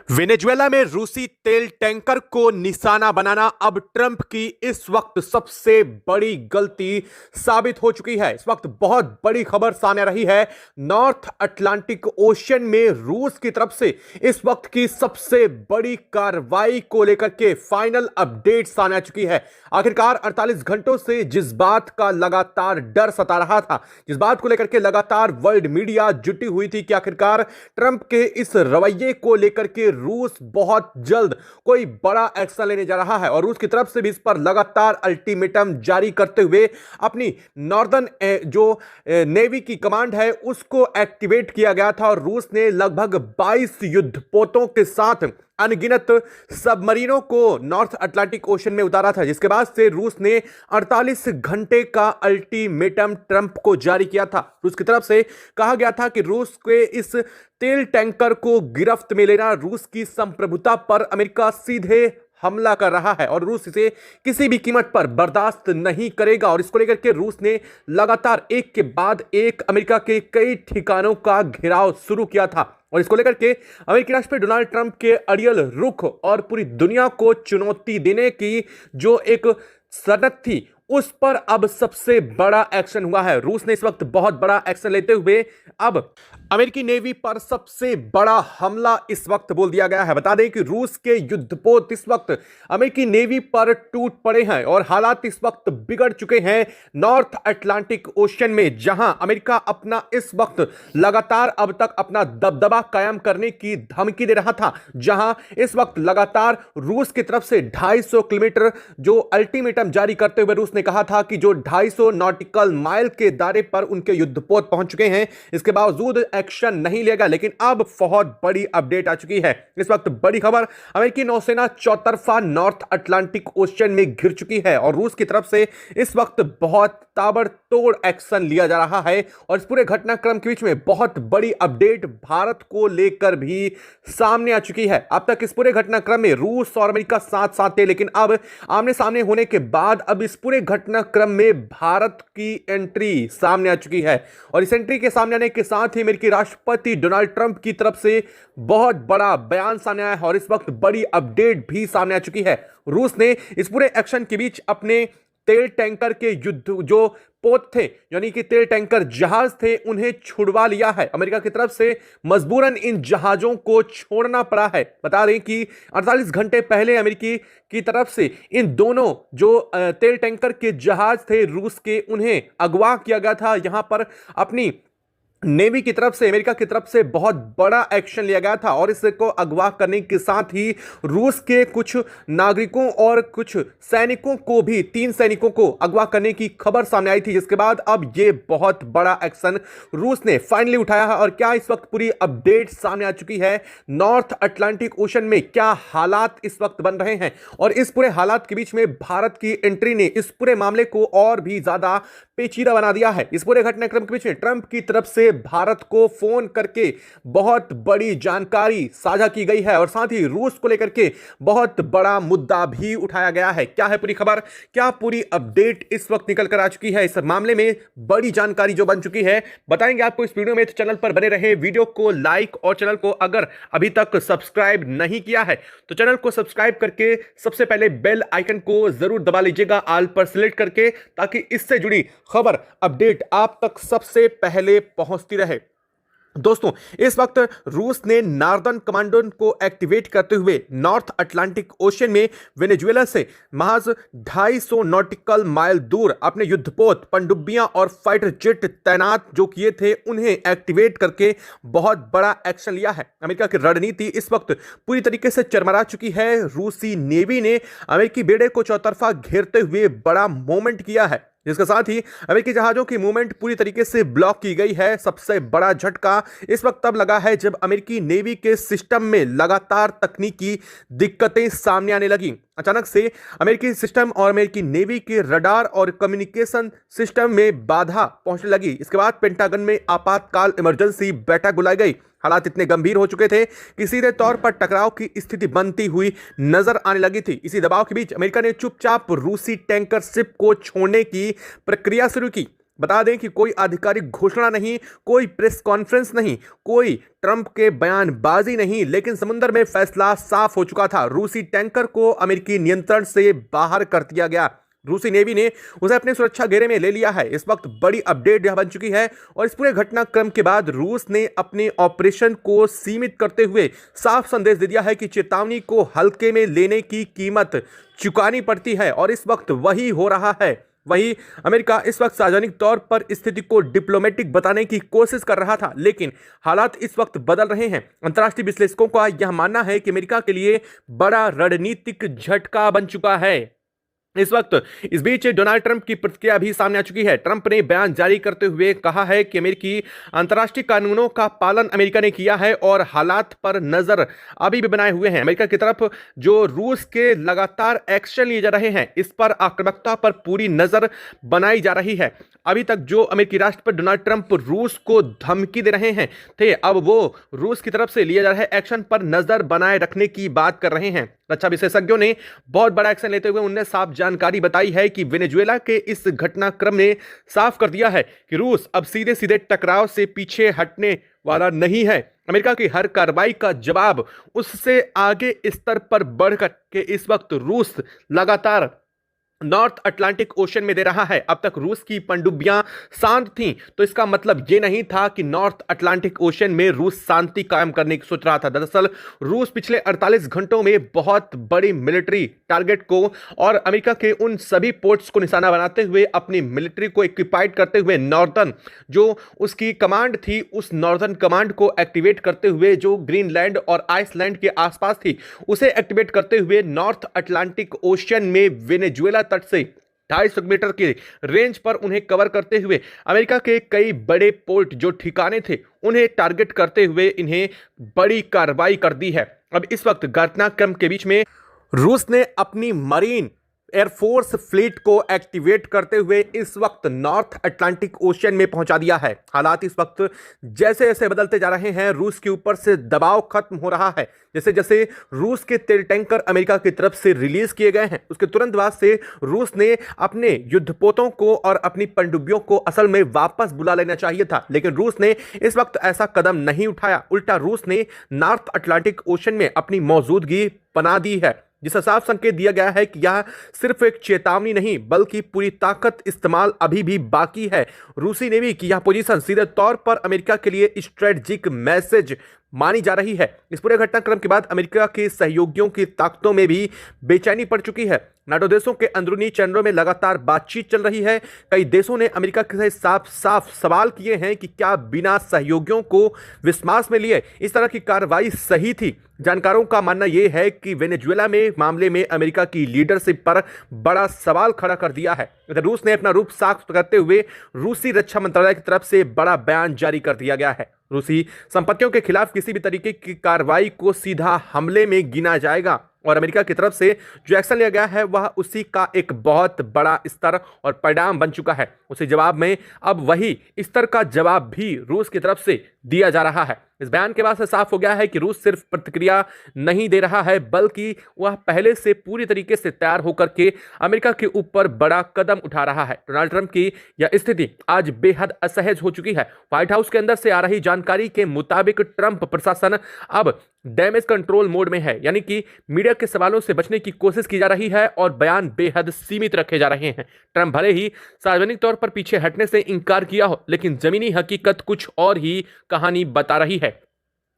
Venezuela में रूसी तेल टैंकर को निशाना बनाना अब ट्रंप की इस वक्त सबसे बड़ी गलती साबित हो चुकी है। इस वक्त बहुत बड़ी खबर सामने आ रही है। नॉर्थ अटलांटिक ओशन में रूस की तरफ से इस वक्त की सबसे बड़ी कार्रवाई को लेकर के फाइनल अपडेट सामने आ चुकी है। आखिरकार 48 घंटों से जिस बात का लगातार डर सता रहा था, जिस बात को लेकर के लगातार वर्ल्ड मीडिया जुटी हुई थी कि आखिरकार ट्रंप के इस रवैये को लेकर के रूस बहुत जल्द कोई बड़ा एक्शन लेने जा रहा है और रूस की तरफ से भी इस पर लगातार अल्टीमेटम जारी करते हुए अपनी नॉर्दर्न जो नेवी की कमांड है उसको एक्टिवेट किया गया था और रूस ने लगभग 22 युद्धपोतों के साथ अनगिनत सबमरीनों को नॉर्थ अटलांटिक ओशन में उतारा था, जिसके बाद से रूस ने 48 घंटे का अल्टीमेटम ट्रंप को जारी किया था। रूस की तरफ से कहा गया था कि रूस के इस तेल टैंकर को गिरफ्त में लेना रूस की संप्रभुता पर अमेरिका सीधे हमला कर रहा है और रूस इसे किसी भी कीमत पर बर्दाश्त नहीं करेगा। और इसको लेकर के रूस ने लगातार एक के बाद एक अमेरिका के कई ठिकानों का घेराव शुरू किया था और इसको लेकर के अमेरिकी राष्ट्रपति डोनाल्ड ट्रंप के अड़ियल रुख और पूरी दुनिया को चुनौती देने की जो एक सनक थी उस पर अब सबसे बड़ा एक्शन हुआ है। रूस ने इस वक्त बहुत बड़ा एक्शन लेते हुए अब अमेरिकी नेवी पर सबसे बड़ा हमला इस वक्त बोल दिया गया है। बता दें कि रूस के युद्धपोत इस वक्त अमेरिकी नेवी पर टूट पड़े हैं और हालात इस वक्त बिगड़ चुके हैं नॉर्थ अटलांटिक ओशन में, जहां अमेरिका अपना इस वक्त लगातार अब तक अपना दबदबा कायम करने की धमकी दे रहा था, जहां इस वक्त लगातार रूस की तरफ से 250 किलोमीटर जो अल्टीमेटम जारी करते हुए रूस ने कहा था कि जो 250 नॉटिकल माइल के दायरे पर उनके युद्धपोत पहुंच चुके हैं, इसके बावजूद एक्शन नहीं लेगा। लेकिन अब बहुत बड़ी अपडेट आ चुकी है। इस वक्त बड़ी खबर, अमेरिकी नौसेना चौतरफा नॉर्थ अटलांटिक ओशन में घिर चुकी है और रूस की तरफ से इस वक्त बहुत ताबड़तोड़ एक्शन लिया जा रहा है। और इस पूरे घटनाक्रम के बीच में बहुत बड़ी अपडेट भारत को लेकर भी सामने आ चुकी है। अब तक इस पूरे घटनाक्रम में रूस और अमेरिका साथ साथ थे, लेकिन अब आमने सामने होने के बाद अब इस पूरे घटनाक्रम में भारत की एंट्री सामने आ चुकी है और इस एंट्री के सामने आने के साथ ही अमेरिकी राष्ट्रपति डोनाल्ड ट्रंप की तरफ से बहुत बड़ा बयान सामने आया है और इस वक्त बड़ी अपडेट भी सामने आ चुकी है। रूस ने इस पूरे एक्शन के बीच अपने तेल टैंकर के युद्ध जो पोत थे, यानी कि तेल टैंकर जहाज थे, उन्हें छुड़वा लिया है। अमेरिका की तरफ से मजबूरन इन जहाजों को छोड़ना पड़ा है। बता दें कि 48 घंटे पहले अमेरिकी की तरफ से इन दोनों जो तेल टैंकर के जहाज थे रूस के, उन्हें अगवा किया गया था। यहां पर अपनी नेवी की तरफ से, अमेरिका की तरफ से बहुत बड़ा एक्शन लिया गया था और इसको अगवा करने के साथ ही रूस के कुछ नागरिकों और कुछ सैनिकों को भी, 3 सैनिकों को अगवा करने की खबर सामने आई थी, जिसके बाद अब यह बहुत बड़ा एक्शन रूस ने फाइनली उठाया है। और क्या इस वक्त पूरी अपडेट सामने आ चुकी है, नॉर्थ अटलांटिक ओशन में क्या हालात इस वक्त बन रहे हैं और इस पूरे हालात के बीच में भारत की एंट्री ने इस पूरे मामले को और भी ज्यादा पेचीदा बना दिया है। इस पूरे घटनाक्रम के बीच में ट्रंप की तरफ से भारत को फोन करके बहुत बड़ी जानकारी साझा की गई है और साथ ही रूस को लेकर के बहुत बड़ा मुद्दा भी उठाया गया है। क्या है पूरी खबर, क्या पूरी अपडेट इस वक्त निकल कर आ चुकी है, इस मामले में बड़ी जानकारी जो बन चुकी है बताएंगे आपको इस वीडियो में। तो चैनल पर बने रहे, वीडियो को लाइक और चैनल को अगर अभी तक सब्सक्राइब नहीं किया है तो चैनल को सब्सक्राइब करके सबसे पहले बेल आइकन को जरूर दबा लीजिएगा, ऑल पर सिलेक्ट करके, ताकि इससे जुड़ी खबर अपडेट आप तक सबसे पहले पहुंचती रहे। दोस्तों, इस वक्त रूस ने नॉर्दर्न कमांड को एक्टिवेट करते हुए नॉर्थ अटलांटिक ओशन में वेनेजुएला से महज 250 नॉटिकल माइल दूर अपने युद्धपोत, पनडुब्बियां और फाइटर जेट तैनात जो किए थे, उन्हें एक्टिवेट करके बहुत बड़ा एक्शन लिया है। अमेरिका की रणनीति इस वक्त पूरी तरीके से चरमरा चुकी है। रूसी नेवी ने अमेरिकी बेड़े को चौतरफा घेरते हुए बड़ा मूवमेंट किया है, जिसके साथ ही अमेरिकी जहाजों की मूवमेंट पूरी तरीके से ब्लॉक की गई है। सबसे बड़ा झटका इस वक्त तब लगा है जब अमेरिकी नेवी के सिस्टम में लगातार तकनीकी दिक्कतें सामने आने लगी। अचानक से अमेरिकी सिस्टम और अमेरिकी नेवी के रडार और कम्युनिकेशन सिस्टम में बाधा पहुंचने लगी। इसके बाद पेंटागन में आपातकाल इमरजेंसी बैठक बुलाई गई। हालात इतने गंभीर हो चुके थे कि सीधे तौर पर टकराव की स्थिति बनती हुई नजर आने लगी थी। इसी दबाव के बीच अमेरिका ने चुपचाप रूसी टैंकर शिप को छोड़ने की प्रक्रिया शुरू की। बता दें कि कोई आधिकारिक घोषणा नहीं, कोई प्रेस कॉन्फ्रेंस नहीं, कोई ट्रंप के बयानबाजी नहीं, लेकिन समुद्र में फैसला साफ हो चुका था। रूसी टैंकर को अमेरिकी नियंत्रण से बाहर कर दिया गया। रूसी नेवी ने उसे अपने सुरक्षा घेरे में ले लिया है। इस वक्त बड़ी अपडेट यह बन चुकी है और इस पूरे घटनाक्रम के बाद रूस ने अपने ऑपरेशन को सीमित करते हुए साफ संदेश दे दिया है कि चेतावनी को हल्के में लेने की कीमत चुकानी पड़ती है और इस वक्त वही हो रहा है। वही अमेरिका इस वक्त सार्वजनिक तौर पर स्थिति को डिप्लोमेटिक बताने की कोशिश कर रहा था, लेकिन हालात इस वक्त बदल रहे हैं। अंतर्राष्ट्रीय विश्लेषकों का यह मानना है कि अमेरिका के लिए बड़ा रणनीतिक झटका बन चुका है। इस बीच डोनाल्ड ट्रंप की प्रतिक्रिया भी सामने आ चुकी है। ट्रंप ने बयान जारी करते हुए कहा है कि अमेरिकी अंतर्राष्ट्रीय कानूनों का पालन अमेरिका ने किया है और हालात पर नजर अभी भी बनाए हुए हैं। अमेरिका की तरफ जो रूस के लगातार एक्शन लिए जा रहे हैं, इस पर आक्रामकता पर पूरी नजर बनाई जा रही है। अभी तक जो अमेरिकी राष्ट्रपति डोनाल्ड ट्रंप रूस को धमकी दे रहे हैं थे, अब वो रूस की तरफ से लिए जा रहे एक्शन पर नजर बनाए रखने की बात कर रहे हैं। रक्षा विशेषज्ञों ने बहुत बड़ा एक्शन लेते हुए उन्हें साफ जानकारी बताई है कि वेनेजुएला के इस घटनाक्रम ने साफ कर दिया है कि रूस अब सीधे सीधे टकराव से पीछे हटने वाला नहीं है। अमेरिका की हर कार्रवाई का जवाब उससे आगे स्तर पर बढ़कर के इस वक्त रूस लगातार नॉर्थ अटलांटिक ओशन में दे रहा है। अब तक रूस की पनडुब्बियां शांत थीं, तो इसका मतलब यह नहीं था कि नॉर्थ अटलांटिक ओशन में रूस शांति कायम करने की सोच रहा था। दरअसल रूस पिछले 48 घंटों में बहुत बड़ी मिलिट्री टारगेट को और अमेरिका के उन सभी पोर्ट्स को निशाना बनाते हुए अपनी मिलिट्री को इक्विपाइड करते हुए नॉर्दर्न जो उसकी कमांड थी, उस नॉर्दर्न कमांड को एक्टिवेट करते हुए जो ग्रीनलैंड और आइसलैंड के आसपास थी, उसे एक्टिवेट करते हुए नॉर्थ अटलांटिक ओशन में वेनेजुएला तट से 250 मीटर के रेंज पर उन्हें कवर करते हुए अमेरिका के कई बड़े पोर्ट जो ठिकाने थे, उन्हें टारगेट करते हुए इन्हें बड़ी कार्रवाई कर दी है। अब इस वक्त घटनाक्रम के बीच में रूस ने अपनी मरीन एयरफोर्स फ्लीट को एक्टिवेट करते हुए इस वक्त नॉर्थ अटलांटिक ओशन में पहुंचा दिया है। हालात इस वक्त जैसे जैसे बदलते जा रहे हैं, रूस के ऊपर से दबाव खत्म हो रहा है। जैसे जैसे रूस के तेल टैंकर अमेरिका की तरफ से रिलीज किए गए हैं, उसके तुरंत बाद से रूस ने अपने युद्धपोतों को और अपनी पनडुब्बियों को असल में वापस बुला लेना चाहिए था, लेकिन रूस ने इस वक्त ऐसा कदम नहीं उठाया। उल्टा रूस ने नॉर्थ अटलांटिक ओशन में अपनी मौजूदगी बना दी है, जिसका साफ संकेत दिया गया है कि यह सिर्फ एक चेतावनी नहीं बल्कि पूरी ताकत इस्तेमाल अभी भी बाकी है। रूसी नेवी की यह पोजीशन सीधे तौर पर अमेरिका के लिए स्ट्रेटजिक मैसेज मानी जा रही है। इस पूरे घटनाक्रम के बाद अमेरिका के सहयोगियों की ताकतों में भी बेचैनी पड़ चुकी है। नाटो देशों के अंदरूनी चैनलों में लगातार बातचीत चल रही है। कई देशों ने अमेरिका से साफ साफ सवाल किए हैं कि क्या बिना सहयोगियों को विश्वास में लिए इस तरह की कार्रवाई सही थी। जानकारों का मानना यह है कि वेनेजुएला में मामले में अमेरिका की लीडरशिप पर बड़ा सवाल खड़ा कर दिया है। रूस ने अपना रूप साफ करते हुए रूसी रक्षा मंत्रालय की तरफ से बड़ा बयान जारी कर दिया गया है। रूसी संपत्तियों के खिलाफ किसी भी तरीके की कार्रवाई को सीधा हमले में गिना जाएगा और अमेरिका की तरफ से जो एक्शन लिया गया है वह उसी का एक बहुत बड़ा स्तर और परिणाम बन चुका है। उसी जवाब में अब वही स्तर का जवाब भी रूस की तरफ से दिया जा रहा है। इस बयान के बाद से साफ हो गया है कि रूस सिर्फ प्रतिक्रिया नहीं दे रहा है बल्कि वह पहले से पूरी तरीके से तैयार होकर के अमेरिका के ऊपर बड़ा कदम उठा रहा है। डोनाल्ड ट्रंप की यह स्थिति आज बेहद असहज हो चुकी है। व्हाइट हाउस के अंदर से आ रही जानकारी के मुताबिक ट्रंप प्रशासन अब डैमेज कंट्रोल मोड में है, यानी कि मीडिया के सवालों से बचने की कोशिश की जा रही है और बयान बेहद सीमित रखे जा रहे हैं। ट्रंप भले ही सार्वजनिक तौर पर पीछे हटने से इंकार किया हो, लेकिन जमीनी हकीकत कुछ और ही कहानी बता रही है।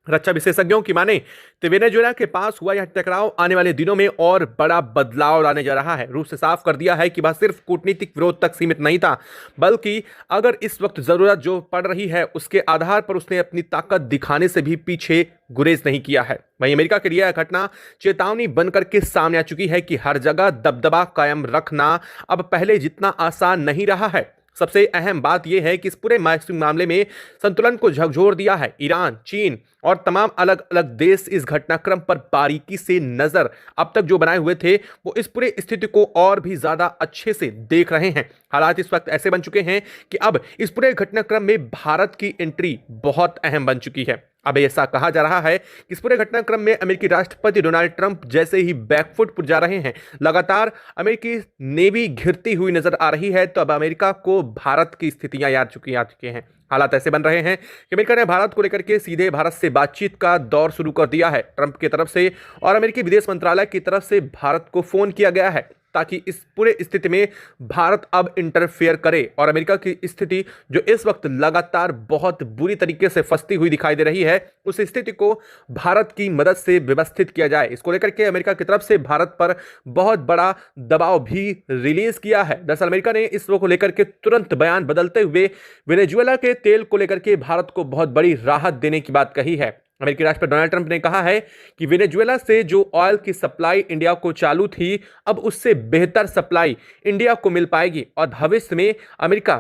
रक्षा विशेषज्ञों की माने तो वेनेजुएला के पास हुआ यह टकराव आने वाले दिनों में और बड़ा बदलाव लाने जा रहा है। रूस ने साफ कर दिया है कि वह सिर्फ कूटनीतिक विरोध तक सीमित नहीं था, बल्कि अगर इस वक्त जरूरत जो पड़ रही है उसके आधार पर उसने अपनी ताकत दिखाने से भी पीछे गुरेज नहीं किया है। वहीं अमेरिका के लिए यह घटना चेतावनी बनकर के सामने आ चुकी है कि हर जगह दबदबा कायम रखना अब पहले जितना आसान नहीं रहा है। सबसे अहम बात यह है कि इस पूरे मामले में संतुलन को झकझोर दिया है। ईरान, चीन और तमाम अलग अलग देश इस घटनाक्रम पर बारीकी से नजर अब तक जो बनाए हुए थे वो इस पूरे स्थिति को और भी ज्यादा अच्छे से देख रहे हैं। हालात इस वक्त ऐसे बन चुके हैं कि अब इस पूरे घटनाक्रम में भारत की एंट्री बहुत अहम बन चुकी है। अब ऐसा कहा जा रहा है कि इस पूरे घटनाक्रम में अमेरिकी राष्ट्रपति डोनाल्ड ट्रंप जैसे ही बैकफुट पर जा रहे हैं, लगातार अमेरिकी नेवी घिरती हुई नजर आ रही है। तो अब अमेरिका को भारत की स्थितियां आ चुके हैं। हालात ऐसे बन रहे हैं कि अमेरिका ने भारत को लेकर के सीधे भारत से बातचीत का दौर शुरू कर दिया है ट्रंप की तरफ से, और अमेरिकी विदेश मंत्रालय की तरफ से भारत को फोन किया गया है ताकि इस पूरे स्थिति में भारत अब इंटरफेयर करे और अमेरिका की स्थिति जो इस वक्त लगातार बहुत बुरी तरीके से फंसती हुई दिखाई दे रही है, उस स्थिति को भारत की मदद से व्यवस्थित किया जाए। इसको लेकर के अमेरिका की तरफ से भारत पर बहुत बड़ा दबाव भी रिलीज किया है। दरअसल अमेरिका ने इस को लेकर के तुरंत बयान बदलते हुए वेनेजुएला के तेल को लेकर के भारत को बहुत बड़ी राहत देने की बात कही है। अमेरिकी राष्ट्रपति डोनाल्ड ट्रंप ने कहा है कि वेनेजुएला से जो ऑयल की सप्लाई इंडिया को चालू थी, अब उससे बेहतर सप्लाई इंडिया को मिल पाएगी और भविष्य में अमेरिका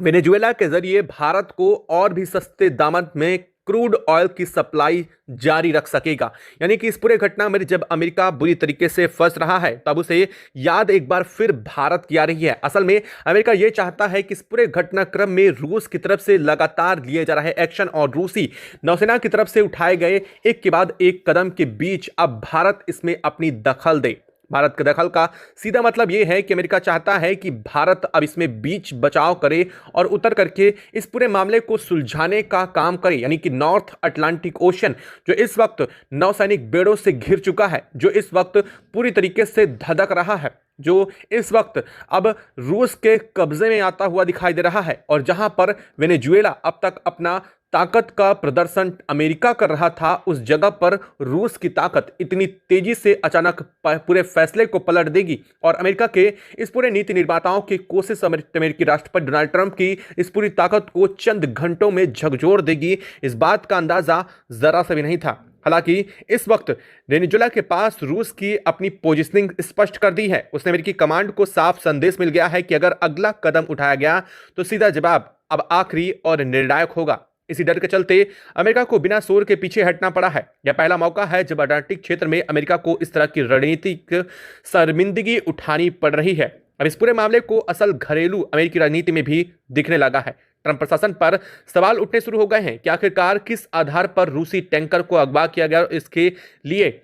वेनेजुएला के जरिए भारत को और भी सस्ते दामन में क्रूड ऑयल की सप्लाई जारी रख सकेगा। यानी कि इस पूरे घटना में जब अमेरिका बुरी तरीके से फंस रहा है, तब उसे याद एक बार फिर भारत की आ रही है। असल में अमेरिका यह चाहता है कि इस पूरे घटनाक्रम में रूस की तरफ से लगातार लिए जा रहे एक्शन और रूसी नौसेना की तरफ से उठाए गए एक के बाद एक कदम के बीच अब भारत इसमें अपनी दखल दे। भारत के दखल का सीधा मतलब यह है कि अमेरिका चाहता है कि भारत अब इसमें बीच बचाव करे और उतर करके इस पूरे मामले को सुलझाने का काम करे। यानी कि नॉर्थ अटलांटिक ओशन जो इस वक्त नौसैनिक बेड़ों से घिर चुका है, जो इस वक्त पूरी तरीके से धधक रहा है, जो इस वक्त अब रूस के कब्जे में आता हुआ दिखाई दे रहा है, और जहां पर वेनेजुएला अब तक अपना ताकत का प्रदर्शन अमेरिका कर रहा था, उस जगह पर रूस की ताकत इतनी तेजी से अचानक पूरे फैसले को पलट देगी और अमेरिका के इस पूरे नीति निर्माताओं की कोशिश अमेरिकी राष्ट्रपति डोनाल्ड ट्रंप की इस पूरी ताकत को चंद घंटों में झकझोर देगी। इस बात का अंदाजा जरा सा भी नहीं था। हालांकि इस वक्त वेनेजुएला के पास रूस की अपनी पोजीशनिंग स्पष्ट कर दी है। उसने अमेरिकी कमांड को साफ संदेश मिल गया है कि अगर अगला कदम उठाया गया तो सीधा जवाब अब आखिरी और निर्णायक होगा। इसी डर के चलते अमेरिका को बिना शोर के पीछे हटना पड़ा है। यह पहला मौका है जब अटलांटिक क्षेत्र में अमेरिका को इस तरह की रणनीतिक शर्मिंदगी उठानी पड़ रही है। अब इस पूरे मामले को असल घरेलू अमेरिकी राजनीति में भी दिखने लगा है। ट्रंप प्रशासन पर सवाल उठने शुरू हो गए हैं कि आखिरकार किस आधार पर रूसी टैंकर को अगवा किया गया। इसके लिए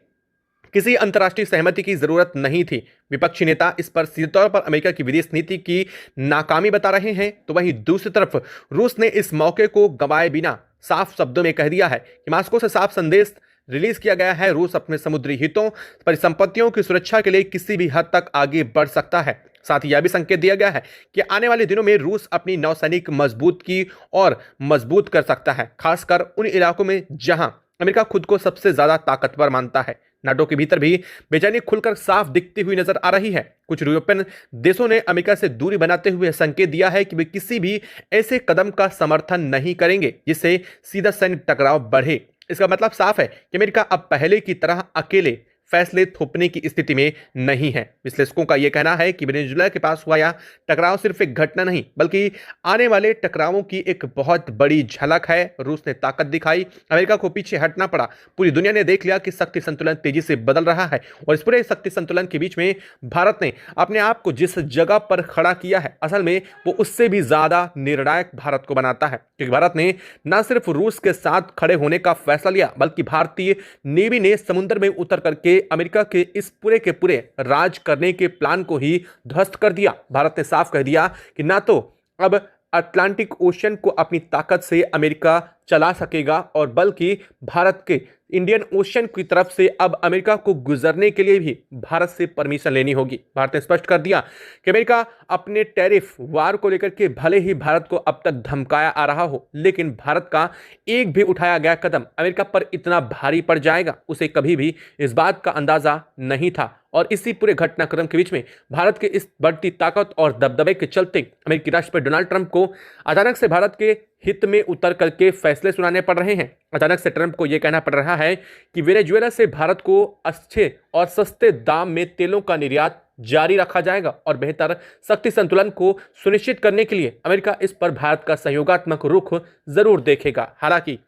किसी अंतर्राष्ट्रीय सहमति की जरूरत नहीं थी। विपक्षी नेता इस पर सीधे तौर पर अमेरिका की विदेश नीति की नाकामी बता रहे हैं, तो वहीं दूसरी तरफ रूस ने इस मौके को गंवाए बिना साफ शब्दों में कह दिया है कि मॉस्को से साफ संदेश रिलीज किया गया है, रूस अपने समुद्री हितों, परिसंपत्तियों की सुरक्षा के लिए किसी भी हद तक आगे बढ़ सकता है। साथ ही यह भी संकेत दिया गया है कि आने वाले दिनों में रूस अपनी नौसैनिक मजबूत कर सकता है, खासकर उन इलाकों में जहां अमेरिका खुद को सबसे ज्यादा ताकतवर मानता है। नाटो के भीतर भी बेचैनी खुलकर साफ दिखती हुई नजर आ रही है। कुछ यूरोपियन देशों ने अमेरिका से दूरी बनाते हुए संकेत दिया है कि वे किसी भी ऐसे कदम का समर्थन नहीं करेंगे जिससे सीधा सैन्य टकराव बढ़े। इसका मतलब साफ है कि अमेरिका अब पहले की तरह अकेले फैसले थोपने की स्थिति में नहीं है। विश्लेषकों का यह कहना है कि वेनेजुएला के पास हुआ यह टकराव सिर्फ एक घटना नहीं बल्कि आने वाले टकरावों की एक बहुत बड़ी झलक है। रूस ने ताकत दिखाई, अमेरिका को पीछे हटना पड़ा। पूरी दुनिया ने देख लिया कि शक्ति संतुलन तेजी से बदल रहा है और इस पूरे शक्ति संतुलन के बीच में भारत ने अपने आप को जिस जगह पर खड़ा किया है, असल में वो उससे भी ज्यादा निर्णायक भारत को बनाता है, क्योंकि भारत ने न सिर्फ रूस के साथ खड़े होने का फैसला लिया बल्कि भारतीय नेवी ने समुद्र में उतर करके अमेरिका के इस पूरे के पूरे राज करने के प्लान को ही ध्वस्त कर दिया। भारत ने साफ कह दिया कि ना तो अब अटलांटिक ओशन को अपनी ताकत से अमेरिका चला सकेगा और बल्कि भारत के इंडियन ओशन की तरफ से अब अमेरिका को गुजरने के लिए भी भारत से परमिशन लेनी होगी। भारत ने स्पष्ट कर दिया कि अमेरिका अपने टैरिफ वार को लेकर के भले ही भारत को अब तक धमकाया आ रहा हो, लेकिन भारत का एक भी उठाया गया कदम अमेरिका पर इतना भारी पड़ जाएगा, उसे कभी भी इस बात का अंदाजा नहीं था। और इसी पूरे घटनाक्रम के बीच में भारत के इस बढ़ती ताकत और दबदबे के चलते अमेरिकी राष्ट्रपति डोनाल्ड ट्रंप को अचानक से भारत के हित में उतर करके फैसले सुनाने पड़ रहे हैं। अचानक से ट्रंप को यह कहना पड़ रहा है कि वेनेजुएला से भारत को अच्छे और सस्ते दाम में तेलों का निर्यात जारी रखा जाएगा और बेहतर शक्ति संतुलन को सुनिश्चित करने के लिए अमेरिका इस पर भारत का सहयोगात्मक रुख जरूर देखेगा। हालांकि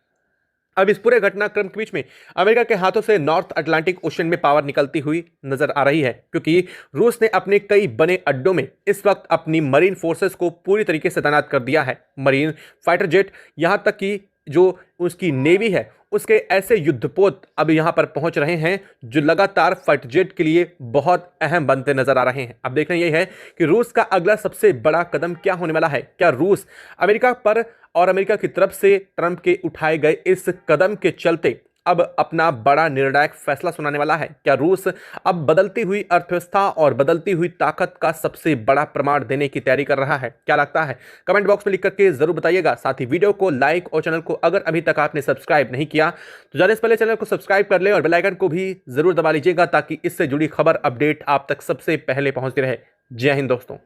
अब इस पूरे घटनाक्रम के बीच में अमेरिका के हाथों से नॉर्थ अटलांटिक ओशन में पावर निकलती हुई नजर आ रही है, क्योंकि रूस ने अपने कई बने अड्डों में इस वक्त अपनी मरीन फोर्सेस को पूरी तरीके से तैनात कर दिया है। मरीन फाइटर जेट, यहां तक कि जो उसकी नेवी है उसके ऐसे युद्धपोत अब यहां पर पहुंच रहे हैं जो लगातार फाइटर जेट के लिए बहुत अहम बनते नजर आ रहे हैं। अब देखना यह है कि रूस का अगला सबसे बड़ा कदम क्या होने वाला है। क्या रूस अमेरिका पर और अमेरिका की तरफ से ट्रंप के उठाए गए इस कदम के चलते अब अपना बड़ा निर्णायक फैसला सुनाने वाला है? क्या रूस अब बदलती हुई अर्थव्यवस्था और बदलती हुई ताकत का सबसे बड़ा प्रमाण देने की तैयारी कर रहा है? क्या लगता है कमेंट बॉक्स में लिख करके जरूर बताइएगा। साथ ही वीडियो को लाइक और चैनल को अगर अभी तक आपने सब्सक्राइब नहीं किया तो जाने से पहले चैनल को सब्सक्राइब कर ले और बेल आइकन को भी जरूर दबा लीजिएगा ताकि इससे जुड़ी खबर अपडेट आप तक सबसे पहले पहुंचती रहे। जय हिंद दोस्तों।